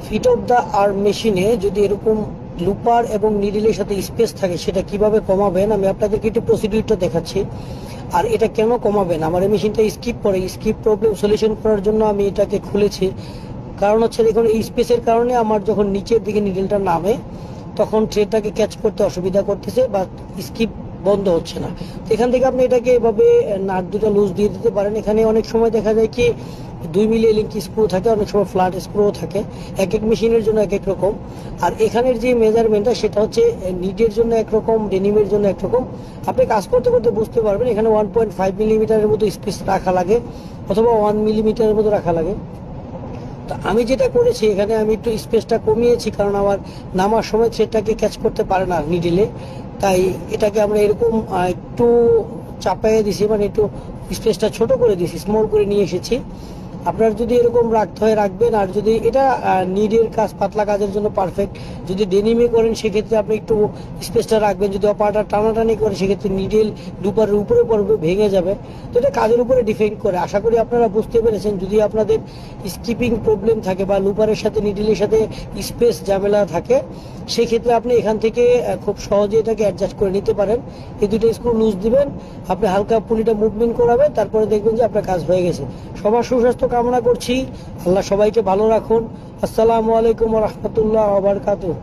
Fit of the arm মেশিনে যদি এরকম লুপার এবং নিডলের সাথে স্পেস থাকে সেটা কিভাবে কমাবেন আমি আপনাদেরকে একটু প্রসিডিউরটা দেখাচ্ছি। আর এটা কেন কমাবেন, আমার এই মেশিনটা স্কিপ করে, স্কিপ প্রবলেম সলিউশন করার জন্য আমি এটাকে খুলেছি। কারণ হচ্ছে দেখুন এই স্পেসের কারণে আমার যখন নিচের দিকে নিডলটা নামে তখন ট্রেটাকে ক্যাচ করতে অসুবিধা করতেছে বা স্কিপ বন্ধ হচ্ছে না। তো এখান থেকে আপনি এটাকে এভাবে নাট দুটো লুজ দিয়ে দিতে পারেন। এখানে অনেক সময় দেখা যায় কি 2 মিলি লিঙ্ক স্ক্রু থাকে, অনেক সময় ফ্ল্যাট স্ক্রু থাকে, এক এক মেশিনের জন্য এক এক রকম। আর এখানের যে মেজারমেন্টটা সেটা হচ্ছে নিডের জন্য একরকম, ডেনিমের জন্য একরকম। আপনি কাজ করতে করতে বুঝতে পারবেন এখানে 1.5 মিলিমিটারের মতো স্পেস রাখা লাগে অথবা 1 মিলিমিটারের মতো রাখা লাগে। তো আমি যেটা করেছি এখানে আমি একটু স্পেসটা কমিয়েছি, কারণ আমার নামার সময় থ্রেডটাকে ক্যাচ করতে পারে না নিডিলে। তাই এটাকে আমরা এরকম একটু চাপাইয়ে দিছি, মানে একটু স্পেসটা ছোট করে দিয়েছি, স্মল করে নিয়ে এসেছি। আপনার যদি এরকম রাখতে হয় রাখবেন। আর যদি এটা নিডের কাজ, পাতলা কাজের জন্য পারফেক্ট। যদি ডেনিমে করেন সেক্ষেত্রে আপনি একটু স্পেসটা রাখবেন। যদি অপারটা টানাটানি করে সেক্ষেত্রে নিডেল দুপারের উপরে পড়বে, ভেঙে যাবে। তো এটা কাজের উপরে ডিপেন্ড করে। আশা করি আপনারা বুঝতে পেরেছেন। যদি আপনাদের স্কিপিং প্রবলেম থাকে বা লুপারের সাথে নিডেলের সাথে স্পেস ঝামেলা থাকে সেক্ষেত্রে আপনি এখান থেকে খুব সহজে এটাকে অ্যাডজাস্ট করে নিতে পারেন। এই দুটো স্ক্রু লুজ দিবেন, আপনি হালকা পুলিটা মুভমেন্ট করাবেন, তারপরে দেখবেন যে আপনার কাজ হয়ে গেছে। সবার সুস্বাস্থ্য কামনা করছি। আল্লাহ সবাইকে ভালো রাখুন। আসসালামু আলাইকুম ওয়া রাহমাতুল্লাহি ওয়া বারাকাতুহু।